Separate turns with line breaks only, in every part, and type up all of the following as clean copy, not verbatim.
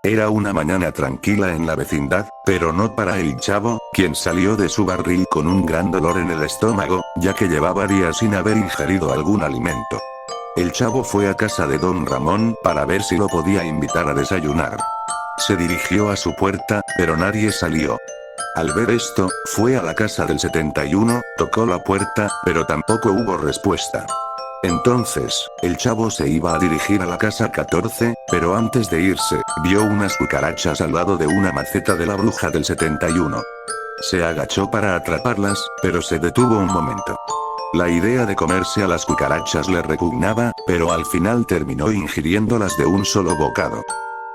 Era una mañana tranquila en la vecindad, pero no para el chavo, quien salió de su barril con un gran dolor en el estómago, ya que llevaba días sin haber ingerido algún alimento. El chavo fue a casa de don Ramón para ver si lo podía invitar a desayunar. Se dirigió a su puerta, pero nadie salió. Al ver esto, fue a la casa del 71, tocó la puerta, pero tampoco hubo respuesta. Entonces, el chavo se iba a dirigir a la casa 14, pero antes de irse, vio unas cucarachas al lado de una maceta de la bruja del 71. Se agachó para atraparlas, pero se detuvo un momento. La idea de comerse a las cucarachas le repugnaba, pero al final terminó ingiriéndolas de un solo bocado.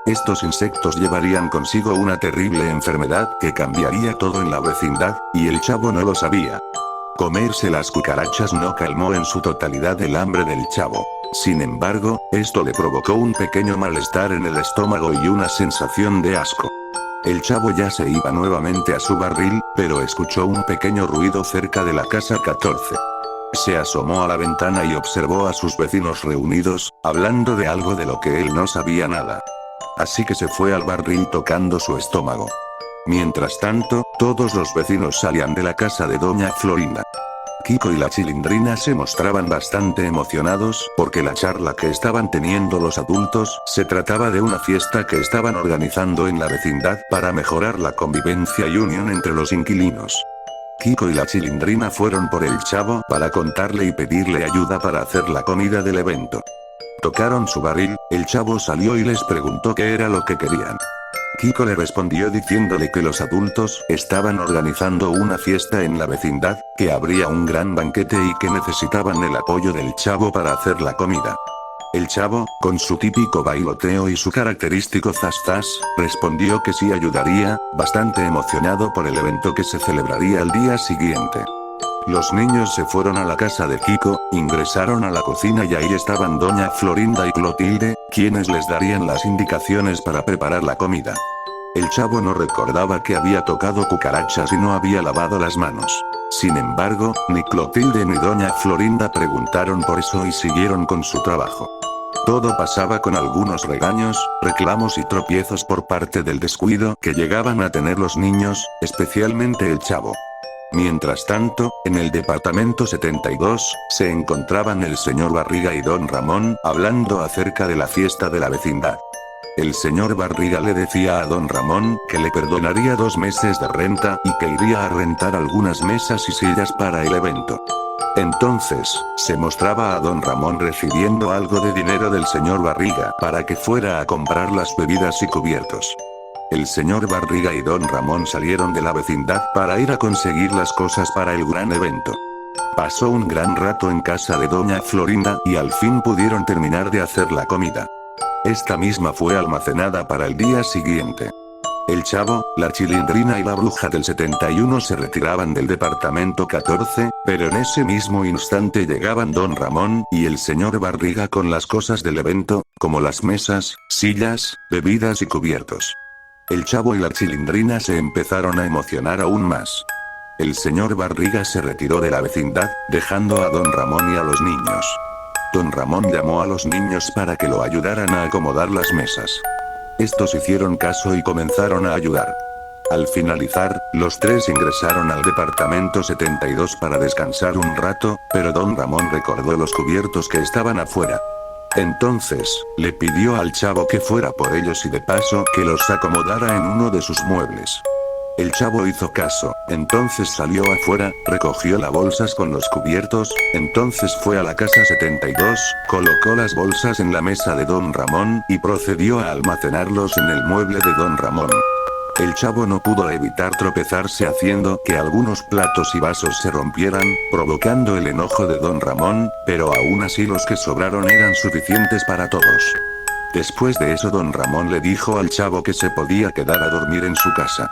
Estos insectos llevarían consigo una terrible enfermedad que cambiaría todo en la vecindad, y el chavo no lo sabía. Comerse las cucarachas no calmó en su totalidad el hambre del chavo. Sin embargo, esto le provocó un pequeño malestar en el estómago y una sensación de asco. El chavo ya se iba nuevamente a su barril, pero escuchó un pequeño ruido cerca de la casa 14. Se asomó a la ventana y observó a sus vecinos reunidos, hablando de algo de lo que él no sabía nada. Así que se fue al barril tocando su estómago. Mientras tanto, todos los vecinos salían de la casa de doña Florinda. Kiko y la Chilindrina se mostraban bastante emocionados porque la charla que estaban teniendo los adultos se trataba de una fiesta que estaban organizando en la vecindad para mejorar la convivencia y unión entre los inquilinos. Kiko y la Chilindrina fueron por el chavo para contarle y pedirle ayuda para hacer la comida del evento. Tocaron su barril, el chavo salió y les preguntó qué era lo que querían. Kiko le respondió diciéndole que los adultos estaban organizando una fiesta en la vecindad, que habría un gran banquete y que necesitaban el apoyo del chavo para hacer la comida. El chavo, con su típico bailoteo y su característico zas-zas, respondió que sí ayudaría, bastante emocionado por el evento que se celebraría al día siguiente. Los niños se fueron a la casa de Kiko, ingresaron a la cocina y ahí estaban doña Florinda y Clotilde, quienes les darían las indicaciones para preparar la comida. El chavo no recordaba que había tocado cucarachas y no había lavado las manos. Sin embargo, ni Clotilde ni doña Florinda preguntaron por eso y siguieron con su trabajo. Todo pasaba con algunos regaños, reclamos y tropiezos por parte del descuido que llegaban a tener los niños, especialmente el chavo. Mientras tanto, en el departamento 72, se encontraban el señor Barriga y don Ramón, hablando acerca de la fiesta de la vecindad. El señor Barriga le decía a don Ramón que le perdonaría 2 meses de renta y que iría a rentar algunas mesas y sillas para el evento. Entonces, se mostraba a don Ramón recibiendo algo de dinero del señor Barriga para que fuera a comprar las bebidas y cubiertos. El señor Barriga y don Ramón salieron de la vecindad para ir a conseguir las cosas para el gran evento. Pasó un gran rato en casa de doña Florinda y al fin pudieron terminar de hacer la comida. Esta misma fue almacenada para el día siguiente. El chavo, la Chilindrina y la bruja del 71 se retiraban del departamento 14, pero en ese mismo instante llegaban don Ramón y el señor Barriga con las cosas del evento, como las mesas, sillas, bebidas y cubiertos. El chavo y la Chilindrina se empezaron a emocionar aún más. El señor Barriga se retiró de la vecindad, dejando a don Ramón y a los niños. Don Ramón llamó a los niños para que lo ayudaran a acomodar las mesas. Estos hicieron caso y comenzaron a ayudar. Al finalizar, los 3 ingresaron al departamento 72 para descansar un rato, pero don Ramón recordó los cubiertos que estaban afuera. Entonces, le pidió al chavo que fuera por ellos y de paso que los acomodara en uno de sus muebles. El chavo hizo caso, entonces salió afuera, recogió las bolsas con los cubiertos, entonces fue a la casa 72, colocó las bolsas en la mesa de don Ramón y procedió a almacenarlos en el mueble de don Ramón. El chavo no pudo evitar tropezarse haciendo que algunos platos y vasos se rompieran, provocando el enojo de don Ramón, pero aún así los que sobraron eran suficientes para todos. Después de eso don Ramón le dijo al chavo que se podía quedar a dormir en su casa.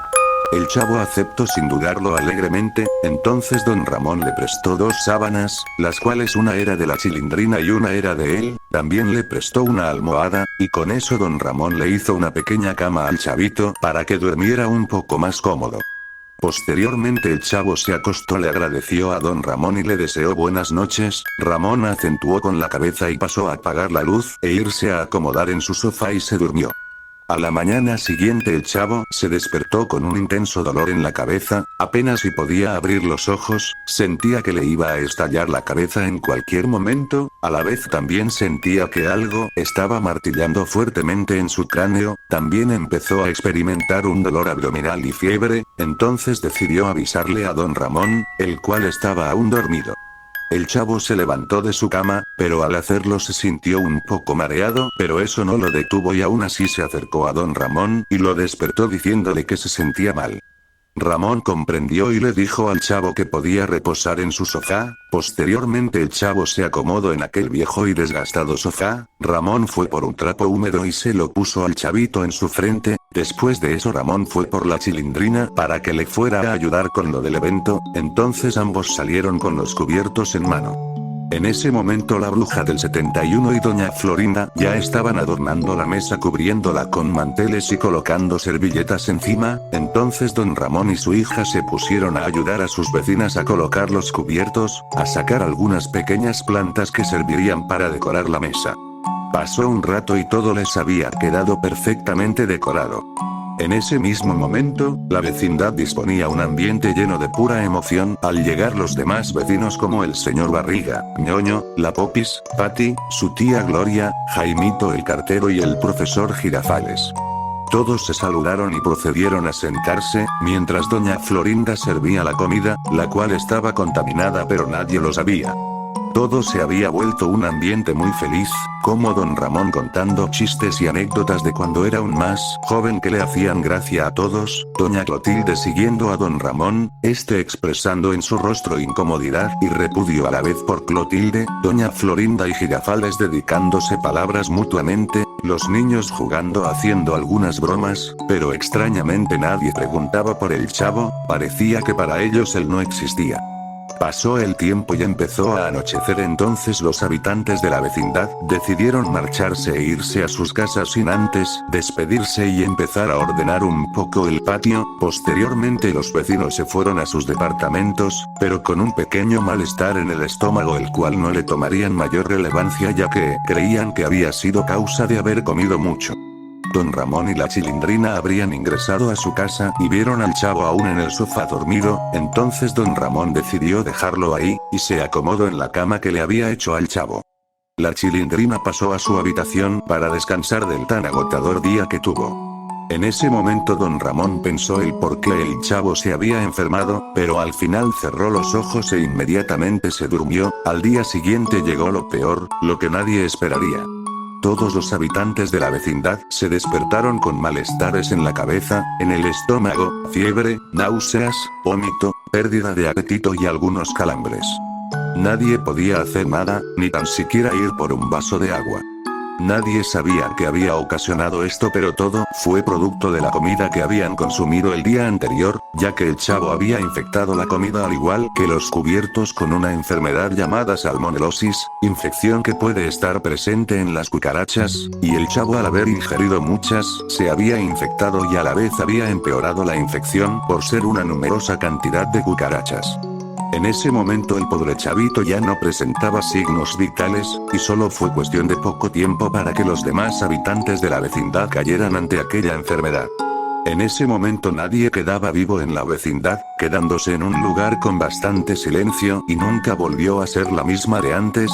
El chavo aceptó sin dudarlo alegremente, entonces don Ramón le prestó 2 sábanas, las cuales una era de la Chilindrina y una era de él, también le prestó una almohada, y con eso don Ramón le hizo una pequeña cama al chavito para que durmiera un poco más cómodo. Posteriormente el chavo se acostó, le agradeció a don Ramón y le deseó buenas noches. Ramón acentuó con la cabeza y pasó a apagar la luz e irse a acomodar en su sofá y se durmió. A la mañana siguiente el chavo se despertó con un intenso dolor en la cabeza, apenas si podía abrir los ojos, sentía que le iba a estallar la cabeza en cualquier momento, a la vez también sentía que algo estaba martillando fuertemente en su cráneo, también empezó a experimentar un dolor abdominal y fiebre, entonces decidió avisarle a don Ramón, el cual estaba aún dormido. El chavo se levantó de su cama, pero al hacerlo se sintió un poco mareado, pero eso no lo detuvo y aún así se acercó a don Ramón y lo despertó diciéndole que se sentía mal. Ramón comprendió y le dijo al chavo que podía reposar en su sofá. Posteriormente el chavo se acomodó en aquel viejo y desgastado sofá. Ramón fue por un trapo húmedo y se lo puso al chavito en su frente. Después de eso Ramón fue por la Chilindrina para que le fuera a ayudar con lo del evento, entonces ambos salieron con los cubiertos en mano. En ese momento la bruja del 71 y doña Florinda ya estaban adornando la mesa cubriéndola con manteles y colocando servilletas encima, entonces don Ramón y su hija se pusieron a ayudar a sus vecinas a colocar los cubiertos, a sacar algunas pequeñas plantas que servirían para decorar la mesa. Pasó un rato y todo les había quedado perfectamente decorado. En ese mismo momento, la vecindad disponía un ambiente lleno de pura emoción al llegar los demás vecinos como el señor Barriga, Ñoño, la Popis, Pati, su tía Gloria, Jaimito el cartero y el profesor Girafales. Todos se saludaron y procedieron a sentarse, mientras doña Florinda servía la comida, la cual estaba contaminada pero nadie lo sabía. Todo se había vuelto un ambiente muy feliz, como don Ramón contando chistes y anécdotas de cuando era aún más joven que le hacían gracia a todos, doña Clotilde siguiendo a don Ramón, expresando en su rostro incomodidad y repudio a la vez por Clotilde, doña Florinda y Girafales dedicándose palabras mutuamente, los niños jugando haciendo algunas bromas, pero extrañamente nadie preguntaba por el chavo, parecía que para ellos él no existía. Pasó el tiempo y empezó a anochecer, entonces los habitantes de la vecindad decidieron marcharse e irse a sus casas sin antes despedirse y empezar a ordenar un poco el patio. Posteriormente los vecinos se fueron a sus departamentos, pero con un pequeño malestar en el estómago el cual no le tomarían mayor relevancia ya que creían que había sido causa de haber comido mucho. Don Ramón y la Chilindrina habrían ingresado a su casa y vieron al chavo aún en el sofá dormido, entonces don Ramón decidió dejarlo ahí, y se acomodó en la cama que le había hecho al chavo. La Chilindrina pasó a su habitación para descansar del tan agotador día que tuvo. En ese momento don Ramón pensó el por qué el chavo se había enfermado, pero al final cerró los ojos e inmediatamente se durmió. Al día siguiente llegó lo peor, lo que nadie esperaría. Todos los habitantes de la vecindad se despertaron con malestares en la cabeza, en el estómago, fiebre, náuseas, vómito, pérdida de apetito y algunos calambres. Nadie podía hacer nada, ni tan siquiera ir por un vaso de agua. Nadie sabía qué había ocasionado esto, pero todo fue producto de la comida que habían consumido el día anterior, ya que el chavo había infectado la comida al igual que los cubiertos con una enfermedad llamada salmonelosis, infección que puede estar presente en las cucarachas, y el chavo al haber ingerido muchas, se había infectado y a la vez había empeorado la infección por ser una numerosa cantidad de cucarachas. En ese momento el pobre chavito ya no presentaba signos vitales, y solo fue cuestión de poco tiempo para que los demás habitantes de la vecindad cayeran ante aquella enfermedad. En ese momento nadie quedaba vivo en la vecindad, quedándose en un lugar con bastante silencio y nunca volvió a ser la misma de antes.